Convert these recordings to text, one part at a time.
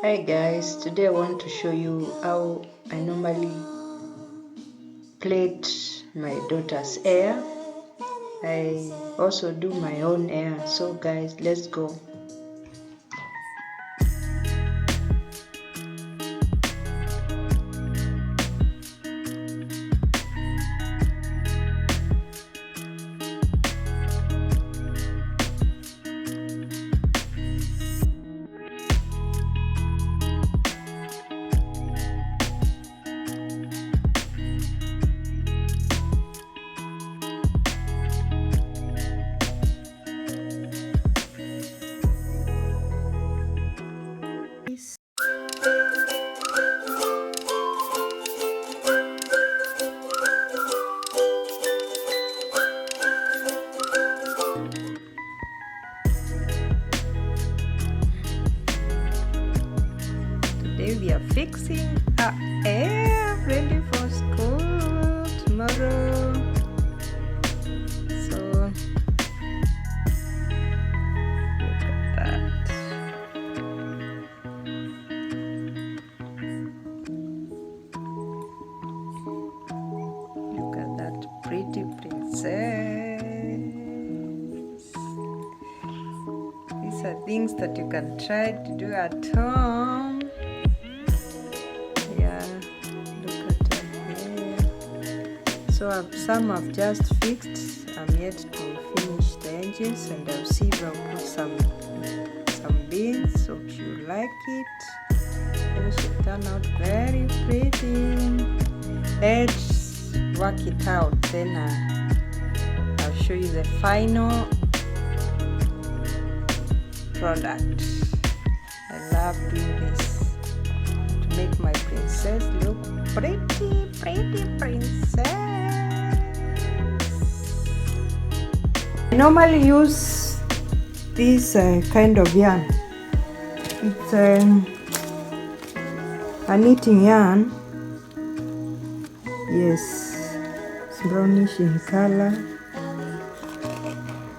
Hi guys, today I want to show you how I normally plait my daughter's hair. I also do my own hair, so guys, let's go. Today we are fixing our hair ready for school tomorrow. So look at that. Look at that pretty princess. These are things that you can try to do at home. Yeah, look at her hair. So some I've just fixed. I'm yet to finish the edges, and I'll see if I'll put some beads. Hope you like it. Then she'll turn out very pretty. Let's work it out. Then I'll show you the final product. I love doing this to make my princess look pretty princess. I normally use this kind of yarn. It's a knitting yarn. Yes, it's brownish in color.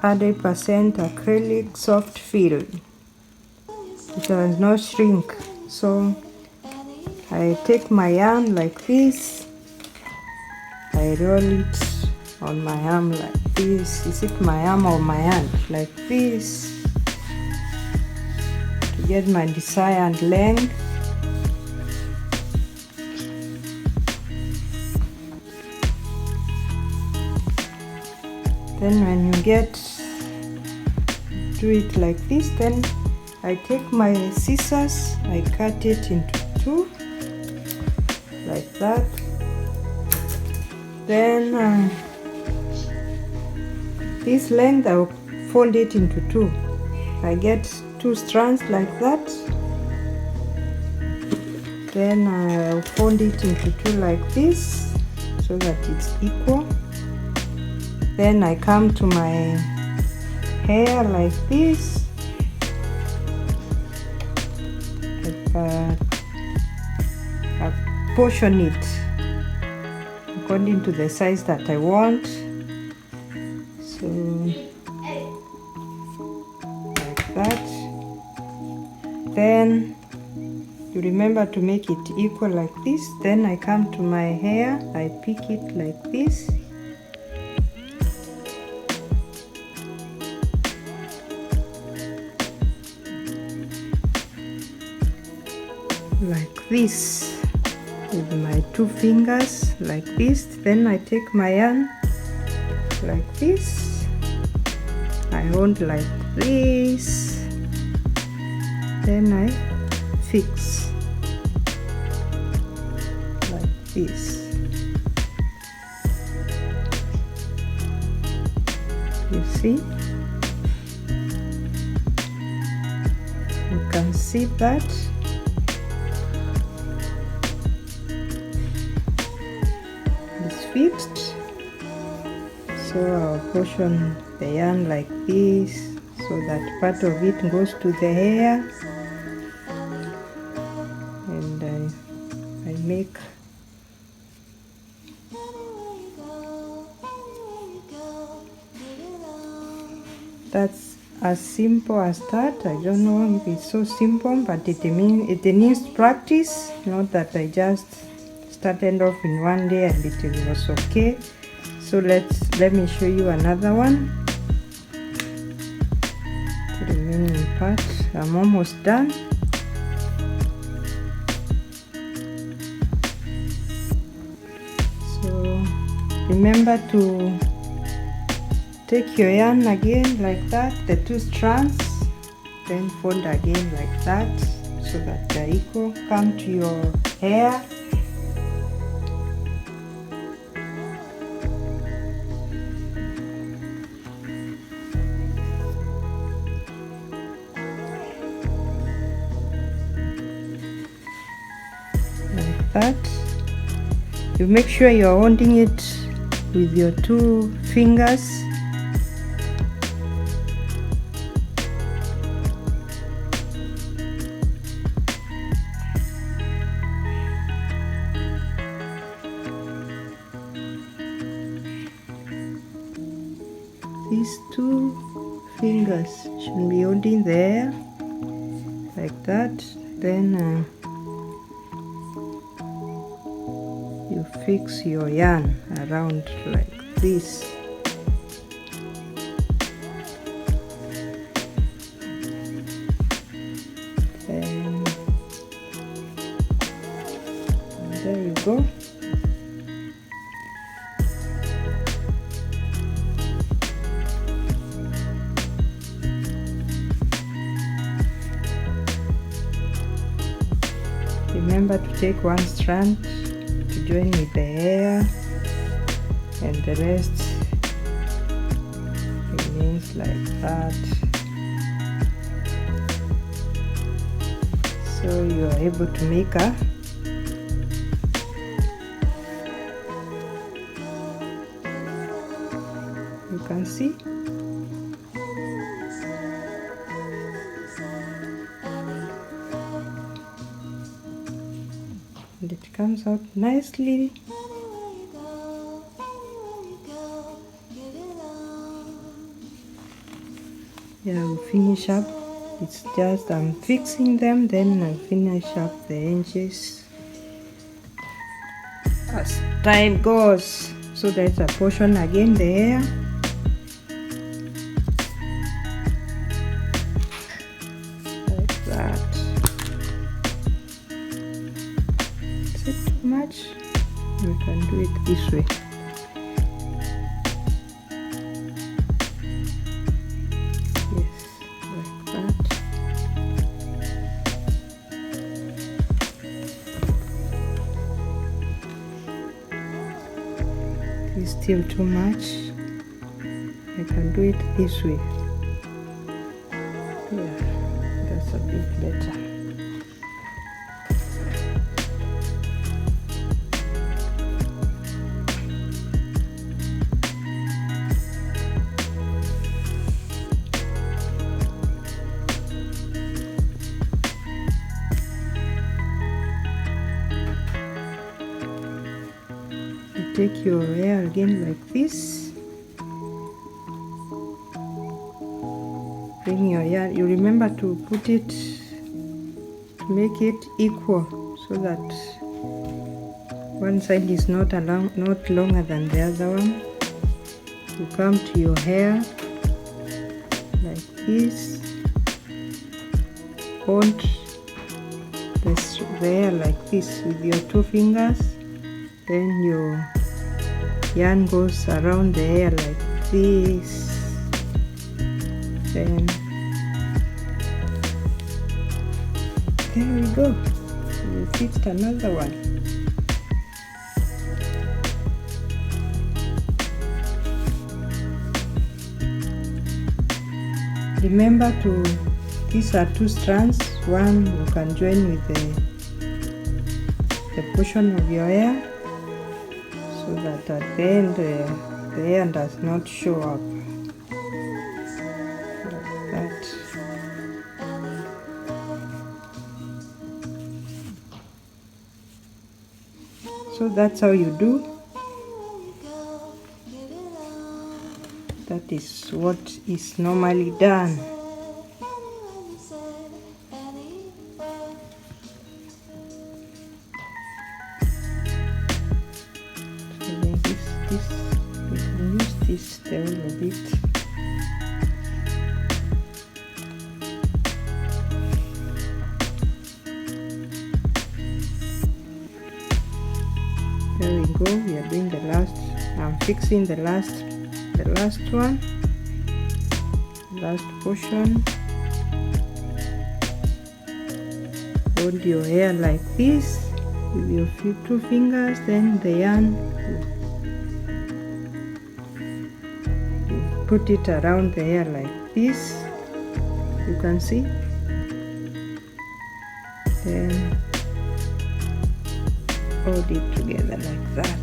100% acrylic soft feel. It does not shrink. So I take my yarn like this. I roll it on my arm like this. Is it my arm or my hand? Like this. To get my desired length. Then when you do it like this, then I take my scissors, I cut it into two, like that. Then this length I'll fold it into two. I get two strands like that. Then I'll fold it into two like this, so that it's equal. Then I come to my hair like this. I portion it according to the size that I want. So like that. Then you remember to make it equal like this. Then I come to my hair, I pick it like this. Like this with my two fingers like this. Then I take my yarn like this, I hold like this, then I fix like this. You see, you can see that fixed. So I'll portion the yarn like this, so that part of it goes to the hair, and I make as simple as that. I don't know if it's so simple, but it needs practice. Not that I just started off in one day and it was okay. So let me show you another one. The remaining part, I'm almost done. So remember to take your yarn again like that, the 2 strands, then fold again like that so that they're equal. Come to your hair. Like that. You make sure you're holding it with your 2 fingers. These 2 fingers should be holding the hair like that. Then you fix your yarn around like this. And there you go. Remember to take 1 strand to join with the hair, and the rest remains like that. So you are able to make a you can see. And it comes out nicely. Yeah, we'll finish up. It's just I'm fixing them, then I'll finish up the edges as time goes. So there's a portion again, the hair. Like that. Is it too much? We can do it this way. It's still too much. I can do it this way. Yeah, that's a bit better. Take your hair again like this. Bring your yarn. You remember to put it, to make it equal, so that one side is not longer than the other one. You come to your hair like this. Hold the hair like this with your 2 fingers. Then your yarn goes around the hair like this. Then there we go. We fixed another one. Remember to, these are 2 strands. One you can join with the portion of your hair, so that at the end the hair does not show up like that. So that's how you do. That is what is normally done. So then we can use this tail a bit. There we go. We are doing the last. I'm fixing the last one, last portion. Hold your hair like this with your two fingers, then the yarn, you put it around the hair like this. You can see. Then hold it together like that.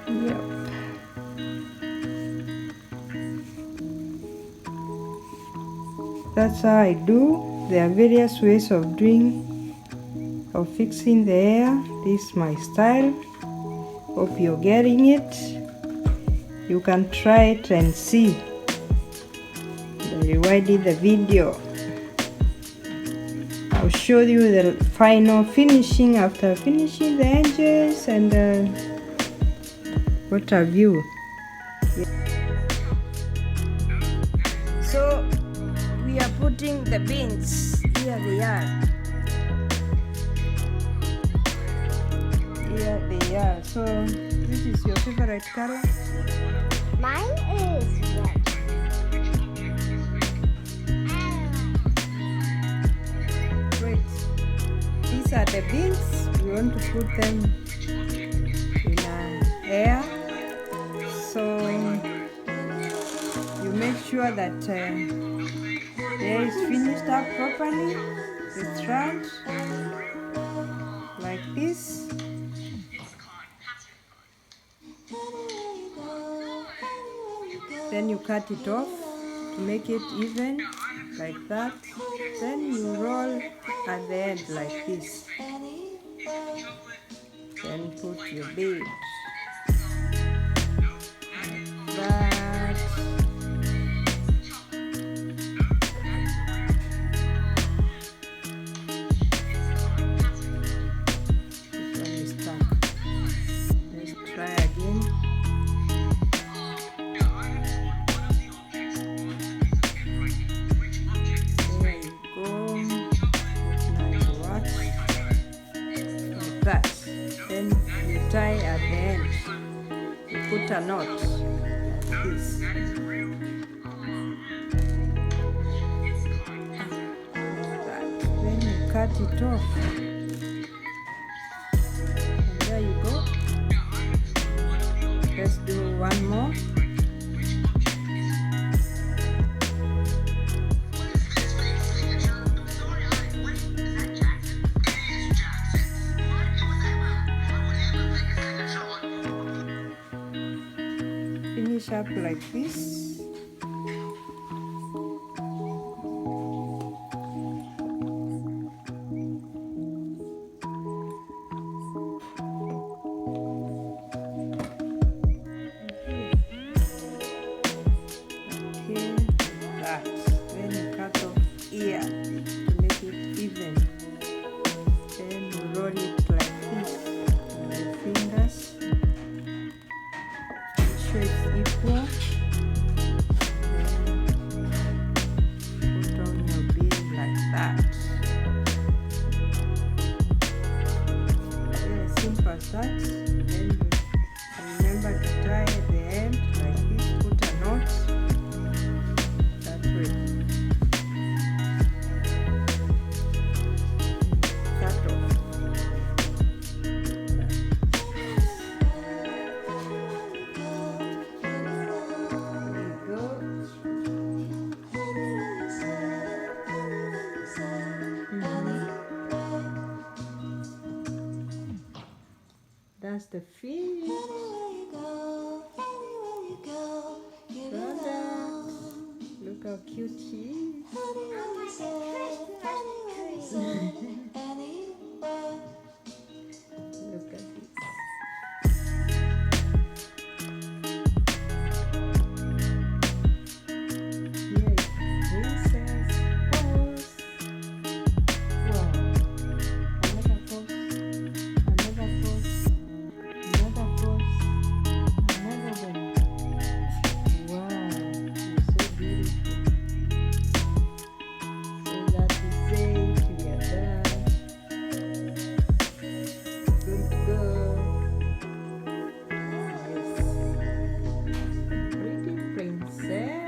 Yep. That's how I do. There are various ways of fixing the hair. This is my style. Hope you're getting it. You can try it and see. I rewinded the video. I'll show you the final finishing after finishing the edges and what have you. So we are putting the beans. Here they are. Here they are. So which is your favorite color? Mine is red. Great. These are the beans. We want to put them in a hair. So you make sure that the hair is finished up properly. The strand like this. Then you cut it off to make it even, like that. Then you roll at the end like this. Then put your bead like that. This one is stuck. Let's try again. That. Then you tie at the end. You put a knot like this. That. Then you cut it off. And there you go. Let's do one more. Finish up like this. Okay, that. Then you cut off here to make it even. Then you roll it like this with your fingers. Make sure it's equal. Then put on your bead like that. Very simple as that. Then you remember to tie at the end like this. Put a knot that way. Cut off. That's the fish. Product. Look how cute she is. Look at this. Here is princess pose. Wow. Another pose. Another pose. Another pose. Another one. Wow. You're so beautiful. So that is it. We are done. Good girl. Yes. Pretty princess.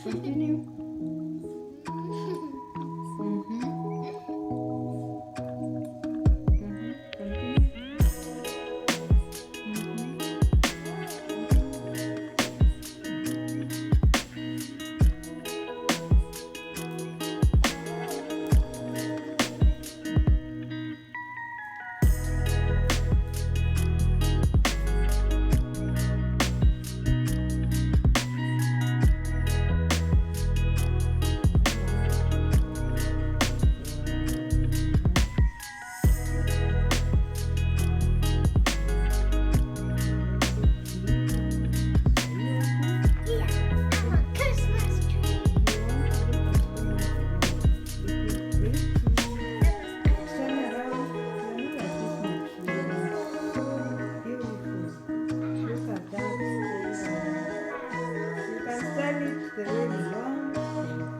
Continue. The way you want, the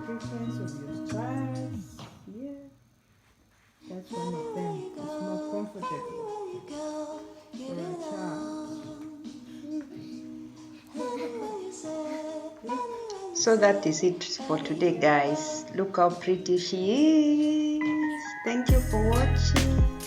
preference of your styles. Yeah, that's one of them. It's more comfortable for a child. So that is it for today, guys. Look how pretty she is. Thank you for watching.